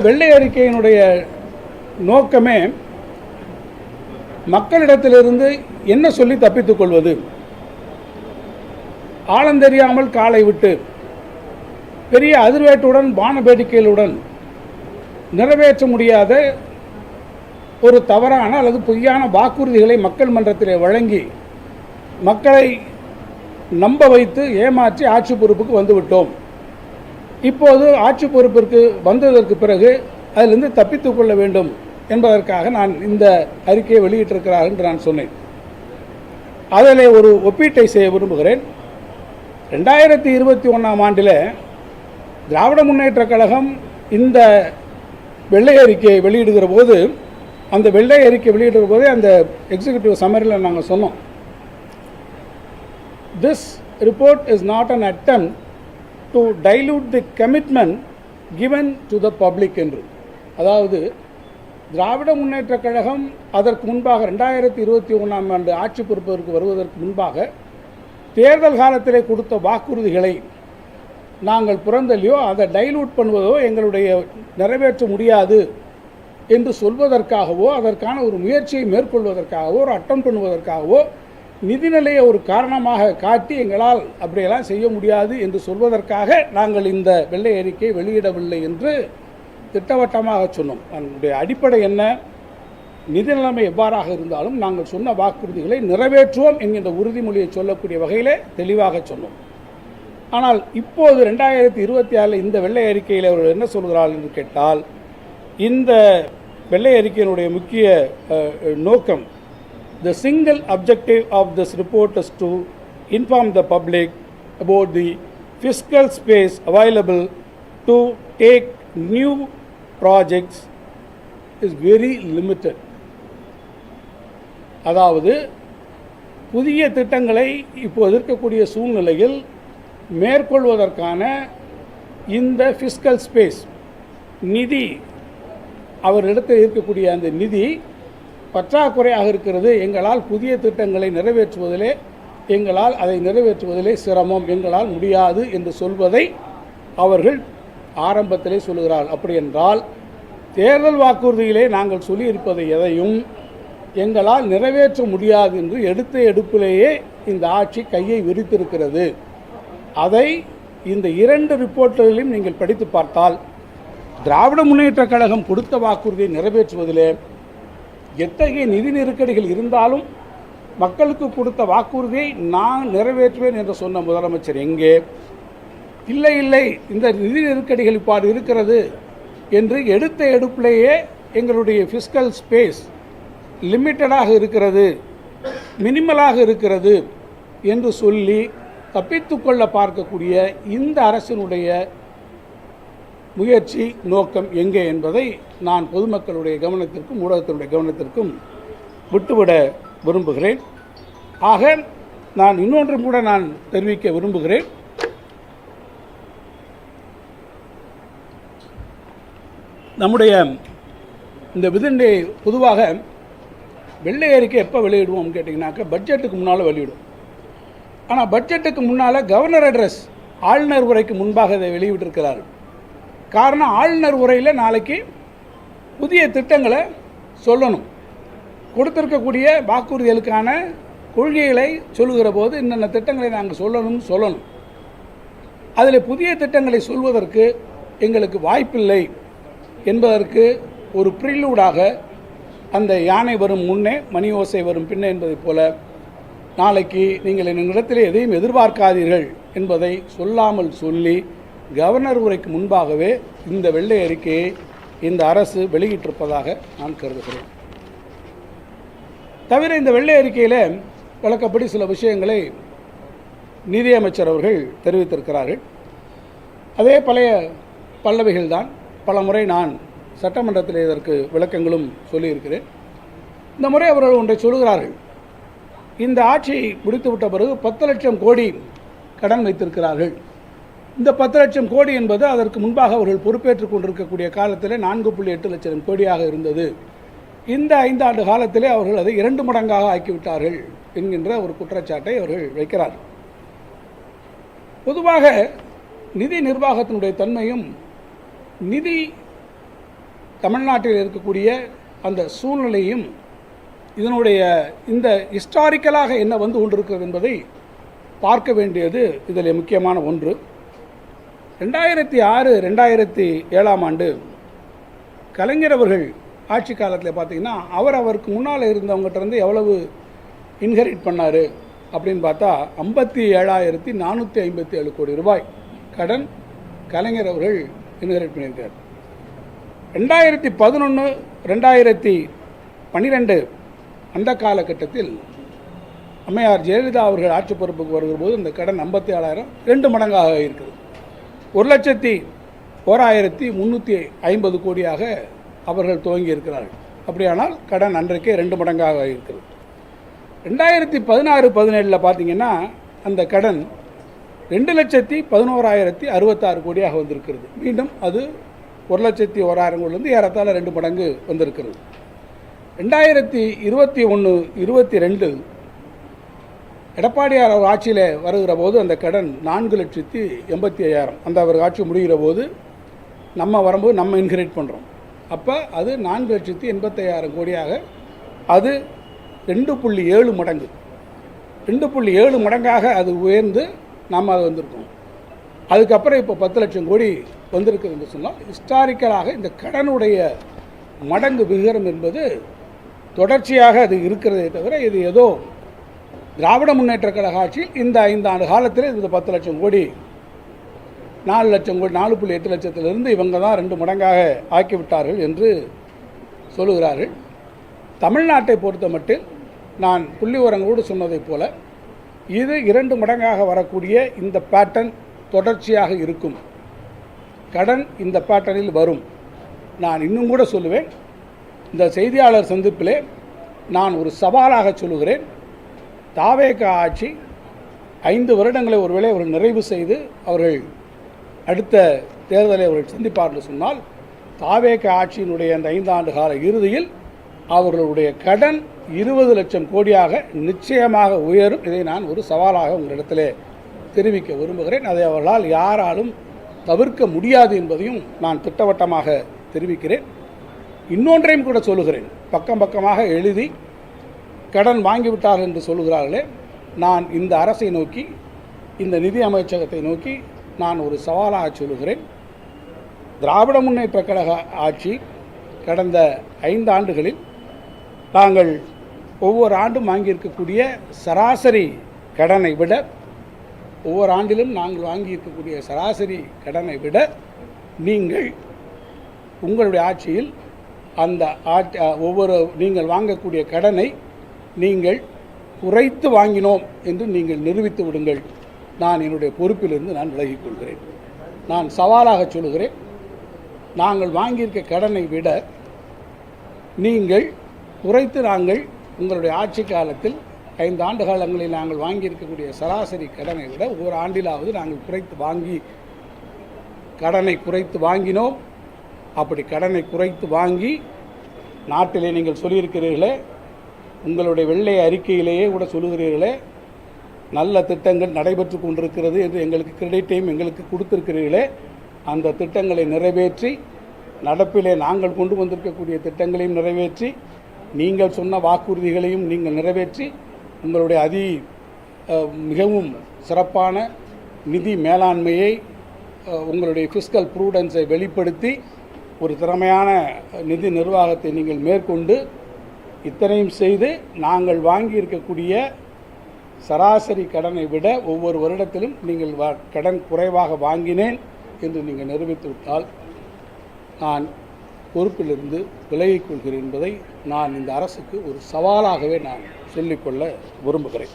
வெள்ளை அறிக்கையினுடைய நோக்கமே மக்களிடத்திலிருந்து என்ன சொல்லி தப்பித்துக் கொள்வது, ஆழந்தெரியாமல் காலை விட்டு பெரிய அதிர்வேட்டுடன் வான வேடிக்கைகளுடன் நிறைவேற்ற முடியாத ஒரு தவறான அல்லது பொய்யான வாக்குறுதிகளை மக்கள் மன்றத்திலே வழங்கி மக்களை நம்ப வைத்து ஏமாற்றி ஆட்சி பொறுப்புக்கு வந்துவிட்டோம். இப்போது ஆட்சி பொறுப்பிற்கு வந்ததற்கு பிறகு அதிலிருந்து தப்பித்துக் கொள்ள வேண்டும் என்பதற்காக நான் இந்த அறிக்கையை வெளியிட்டிருக்கிறார் என்று நான் சொன்னேன். அதில் ஒரு ஒப்பீட்டை செய்ய விரும்புகிறேன். 2021ஆம் ஆண்டில் திராவிட முன்னேற்றக் கழகம் இந்த வெள்ளை அறிக்கையை வெளியிடுகிற போது, அந்த வெள்ளை அறிக்கை வெளியிடுகிற போதே அந்த எக்ஸிக்யூட்டிவ் சம்மரியில் நாங்கள் சொன்னோம், this report is not an attempt to dilute the commitment given to the public என்று. அதாவது திராவிட முன்னேற்றக் கழகம் அதற்கு முன்பாக 2021ஆம் ஆண்டு ஆட்சி பொறுப்பதற்கு வருவதற்கு முன்பாக தேர்தல் காலத்திலே கொடுத்த வாக்குறுதிகளை நாங்கள் புறந்தள்ளியோ அதை டைலூட் பண்ணுவதோ எங்களுடைய நிறைவேற்ற முடியாது என்று சொல்வதற்காகவோ அதற்கான ஒரு முயற்சியை மேற்கொள்வதற்காகவோ ஒரு அட்டம் பண்ணுவதற்காகவோ நிதிநிலையை ஒரு காரணமாக காட்டி எங்களால் அப்படியெல்லாம் செய்ய முடியாது என்று சொல்வதற்காக நாங்கள் இந்த வெள்ளை அறிக்கையை வெளியிடவில்லை என்று திட்டவட்டமாக சொன்னோம். அதனுடைய அடிப்படை என்ன, நிதி நிலைமை எவ்வாறாக இருந்தாலும் நாங்கள் சொன்ன வாக்குறுதிகளை நிறைவேற்றுவோம் என்கின்ற உறுதிமொழியை சொல்லக்கூடிய வகையிலே தெளிவாக சொன்னோம். ஆனால் இப்போது 2024 இந்த வெள்ளை அறிக்கையில் அவர்கள் என்ன சொல்கிறார்கள் என்று கேட்டால், இந்த வெள்ளை அறிக்கையினுடைய முக்கிய நோக்கம், the single objective of this report is to inform the public about the fiscal space available to take new projects is very limited. அதாவது புதிய திட்டங்களை இப்போது இருக்கக்கூடிய சூழ்நிலையில் மேற்கொள்வதற்கான இந்த ஃபிஸ்கல் ஸ்பேஸ் நிதி, அவரிடத்தில் இருக்கக்கூடிய அந்த நிதி பற்றாக்குறையாக இருக்கிறது. எங்களால் புதிய திட்டங்களை நிறைவேற்றுவதிலே அதை நிறைவேற்றுவதிலே சிரமம், எங்களால் முடியாது என்று சொல்வதை அவர்கள் ஆரம்பத்திலே சொல்லுகிறார்கள். அப்படி என்றால் தேர்தல் வாக்குறுதியிலே நாங்கள் சொல்லியிருப்பதை எதையும் எங்களால் நிறைவேற்ற முடியாது என்று எடுத்த எடுப்பிலேயே இந்த ஆட்சி கையை விரித்திருக்கிறது. அதை இந்த 2 ரிப்போர்ட்டுகளையும் நீங்கள் படித்து பார்த்தால் திராவிட முன்னேற்றக் கழகம் கொடுத்த வாக்குறுதியை நிறைவேற்றுவதிலே எத்தகைய நிதி நெருக்கடிகள் இருந்தாலும் மக்களுக்கு கொடுத்த வாக்குறுதியை நான் நிறைவேற்றுவேன் என்று சொன்ன முதலமைச்சர் எங்கே? இல்லை இல்லை, இந்த நிதி நெருக்கடிகள் இவ்வாறு இருக்கிறது என்று எடுத்த எடுப்பிலேயே எங்களுடைய ஃபிஸ்கல் ஸ்பேஸ் லிமிட்டடாக இருக்கிறது, மினிமலாக இருக்கிறது என்று சொல்லி தப்பித்துக்கொள்ள பார்க்கக்கூடிய இந்த அரசினுடைய முயற்சி நோக்கம் எங்கே என்பதை நான் பொதுமக்களுடைய கவனத்திற்கும் ஊடகத்தினுடைய கவனத்திற்கும் விட்டுவிட விரும்புகிறேன். ஆக நான் இன்னொன்றும் கூட நான் தெரிவிக்க விரும்புகிறேன். நம்முடைய இந்த விதிண்டை பொதுவாக வெள்ளை அறிக்கை எப்போ வெளியிடுவோம் கேட்டிங்கனாக்கா பட்ஜெட்டுக்கு முன்னால் வெளியிடும். ஆனால் பட்ஜெட்டுக்கு முன்னால் கவர்னர் அட்ரஸ், ஆளுநர் உரைக்கு முன்பாக இதை வெளியிட்டிருக்கிறார்கள். காரணம், ஆளுநர் உரையில் நாளைக்கு புதிய திட்டங்களை சொல்லணும், கொடுத்திருக்கக்கூடிய வாக்குறுதிகளுக்கான கொள்கைகளை சொல்லுகிற போது இன்னென்ன திட்டங்களை நாங்கள் சொல்லணும். அதில் புதிய திட்டங்களை சொல்வதற்கு எங்களுக்கு வாய்ப்பில்லை என்பதற்கு ஒரு ப்ரிலூடாக அந்த யானை வரும் முன்னே மணி ஓசை வரும் பின்னே என்பதைப் போல நாளைக்கு நீங்கள் என்னிடத்தில் எதையும் எதிர்பார்க்காதீர்கள் என்பதை சொல்லாமல் சொல்லி கவர்னர் உரைக்கு முன்பாகவே இந்த வெள்ளை அறிக்கையை இந்த அரசு வெளியிட்டிருப்பதாக நான் கருதுகிறேன். தவிர இந்த வெள்ளை அறிக்கையில் விளக்கப்படி சில விஷயங்களை நிதியமைச்சர் அவர்கள் தெரிவித்திருக்கிறார்கள். அதே பழைய பல்லவிகள் தான். பல முறை நான் சட்டமன்றத்தில் இதற்கு விளக்கங்களும் சொல்லியிருக்கிறேன். இந்த முறை அவர்கள் ஒன்றை சொல்கிறார்கள். இந்த ஆட்சி முடித்துவிட்ட பிறகு 10 லட்சம் கோடி கடன் வைத்திருக்கிறார்கள். இந்த 10 லட்சம் கோடி என்பது அதற்கு முன்பாக அவர்கள் பொறுப்பேற்றுக் கொண்டிருக்கக்கூடிய காலத்தில் 4.8 லட்சம் கோடியாக இருந்தது. இந்த 5 ஆண்டு காலத்திலே அவர்கள் அதை 2 மடங்காக ஆக்கிவிட்டார்கள் என்கின்ற ஒரு குற்றச்சாட்டை அவர்கள் வைக்கிறார். பொதுவாக நிதி நிர்வாகத்தினுடைய தன்மையும் நிதி தமிழ்நாட்டில் இருக்கக்கூடிய அந்த சூழ்நிலையும் இதனுடைய இந்த ஹிஸ்டாரிக்கலாக என்ன வந்து கொண்டிருக்கிறது என்பதை பார்க்க வேண்டியது இதில் முக்கியமான ஒன்று. 2006 2007 ஆண்டு கலைஞர் அவர்கள் ஆட்சி காலத்தில் பார்த்திங்கன்னா அவருக்கு முன்னால் இருந்தவங்ககிட்ட இருந்து எவ்வளவு இன்ஹெரிட் பண்ணார் அப்படின்னு பார்த்தா 57,457 கோடி ரூபாய் கடன் கலைஞர் அவர்கள் இன்ஹெரிட் பண்ணியிருக்கார். 2011 2012 அந்த காலகட்டத்தில் அம்மையார் ஜெயலலிதா அவர்கள் ஆட்சி பொறுப்புக்கு வருகிற போது இந்த கடன் 57,000 2 மடங்காக இருக்குது. 1,01,350 கோடியாக அவர்கள் துவங்கி இருக்கிறார்கள். அப்படியானால் கடன் அன்றைக்கே 2 மடங்காக இருக்கிறது. 2016-17 பார்த்தீங்கன்னா அந்த கடன் 2,11,066 கோடியாக வந்திருக்கிறது. மீண்டும் அது 1,01,000 கோடியிலிருந்து ஏறத்தாழ 2 மடங்கு வந்திருக்கிறது. 2021-22 எடப்பாடியார் அவர் ஆட்சியில் வருகிற போது அந்த கடன் 4,85,000 அந்த அவர் ஆட்சி முடிகிற போது நம்ம வரும்போது நம்ம இன்ஹெரிட் பண்ணுறோம். அப்போ அது 4,85,000 கோடியாக அது 2.7 மடங்கு 2.7 மடங்காக அது உயர்ந்து நாம் அது வந்திருக்கோம். அதுக்கப்புறம் இப்போ 10 லட்சம் கோடி வந்திருக்குது என்று சொன்னால் ஹிஸ்டாரிக்கலாக இந்த கடனுடைய மடங்கு விகிதம் என்பது தொடர்ச்சியாக அது இருக்கிறதே தவிர இது ஏதோ திராவிட முன்னேற்ற கழக ஆட்சியில் இந்த 5 ஆண்டு காலத்தில் இந்த 10 லட்சம் கோடி 4 லட்சம் கோடி 4.8 லட்சத்திலிருந்து இவங்க தான் 2 மடங்காக ஆக்கிவிட்டார்கள் என்று சொல்லுகிறார்கள். தமிழ்நாட்டை பொறுத்த மட்டில் நான் புள்ளி உரங்களோடு சொன்னதைப் போல இது 2 மடங்காக வரக்கூடிய இந்த பேட்டர்ன் தொடர்ச்சியாக இருக்கும். கடன் இந்த பேட்டர்னில் வரும். நான் இன்னும் கூட சொல்லுவேன், இந்த செய்தியாளர் சந்திப்பிலே நான் ஒரு சவாலாக சொல்லுகிறேன். தாவேக ஆட்சி 5 வருடங்களை ஒருவேளை அவர்கள் நிறைவு செய்து அவர்கள் அடுத்த தேர்தலை அவர்கள் சந்திப்பார்கள் சொன்னால் தாவேக ஆட்சியினுடைய அந்த 5 ஆண்டு கால இறுதியில் அவர்களுடைய கடன் 20 லட்சம் கோடியாக நிச்சயமாக உயரும். இதை நான் ஒரு சவாலாக உங்களிடத்தில் தெரிவிக்க விரும்புகிறேன். அதை அவர்களால் யாராலும் தவிர்க்க முடியாது என்பதையும் நான் திட்டவட்டமாக தெரிவிக்கிறேன். இன்னொன்றையும் கூட சொல்லுகிறேன். பக்கம் பக்கமாக எழுதி கடன் வாங்கிவிட்டார்கள் என்று சொல்லுகிறார்களே, நான் இந்த அரசை நோக்கி இந்த நிதி அமைச்சகத்தை நோக்கி நான் ஒரு சவாலாக சொல்லுகிறேன். திராவிட முன்னேற்ற கழக ஆட்சி கடந்த 5 ஆண்டுகளில் நாங்கள் ஒவ்வொரு ஆண்டும் வாங்கியிருக்கக்கூடிய சராசரி கடனை விட ஒவ்வொரு ஆண்டிலும் நாங்கள் வாங்கியிருக்கக்கூடிய சராசரி கடனை விட நீங்கள் உங்களுடைய ஆட்சியில் அந்த நீங்கள் வாங்கக்கூடிய கடனை நீங்கள் குறைத்து வாங்கினோம் என்று நீங்கள் நிரூபித்து விடுங்கள். நான் என்னுடைய பொறுப்பிலிருந்து நான் விலகிக் கொள்கிறேன். நான் சவாலாக சொல்லுகிறேன், நாங்கள் வாங்கியிருக்க கடனை விட நீங்கள் குறைத்து நாங்கள் உங்களுடைய ஆட்சி காலத்தில் 5 ஆண்டு காலங்களில் நாங்கள் வாங்கியிருக்கக்கூடிய சராசரி கடனை விட ஒவ்வொரு ஆண்டிலாவது நாங்கள் கடனை குறைத்து வாங்கினோம். அப்படி கடனை குறைத்து வாங்கி நாட்டிலே நீங்கள் சொல்லியிருக்கிறீர்களே, உங்களுடைய வெள்ளை அறிக்கையிலேயே கூட சொல்லுகிறீர்களே, நல்ல திட்டங்கள் நடைபெற்று கொண்டிருக்கிறது என்று எங்களுக்கு கிரெடிட்டையும் எங்களுக்கு கொடுத்திருக்கிறீர்களே, அந்த திட்டங்களை நிறைவேற்றி நடப்பிலே நாங்கள் கொண்டு வந்திருக்கக்கூடிய திட்டங்களையும் நிறைவேற்றி நீங்கள் சொன்ன வாக்குறுதிகளையும் நீங்கள் நிறைவேற்றி உங்களுடைய மிகவும் சிறப்பான நிதி மேலாண்மையை உங்களுடைய ஃபிஸ்கல் ப்ரூடன்ஸை வெளிப்படுத்தி ஒரு திறமையான நிதி நிர்வாகத்தை நீங்கள் மேற்கொண்டு இத்தனையும் செய்து நாங்கள் வாங்கியிருக்கக்கூடிய சராசரி கடனை விட ஒவ்வொரு வருடத்திலும் நீங்கள் கடன் குறைவாக வாங்கினேன் என்று நீங்கள் நிரூபித்துவிட்டால் நான் பொறுப்பிலிருந்து விலகிக் கொள்கிறேன் என்பதை நான் இந்த அரசுக்கு ஒரு சவாலாகவே நான் சொல்லிக்கொள்ள விரும்புகிறேன்.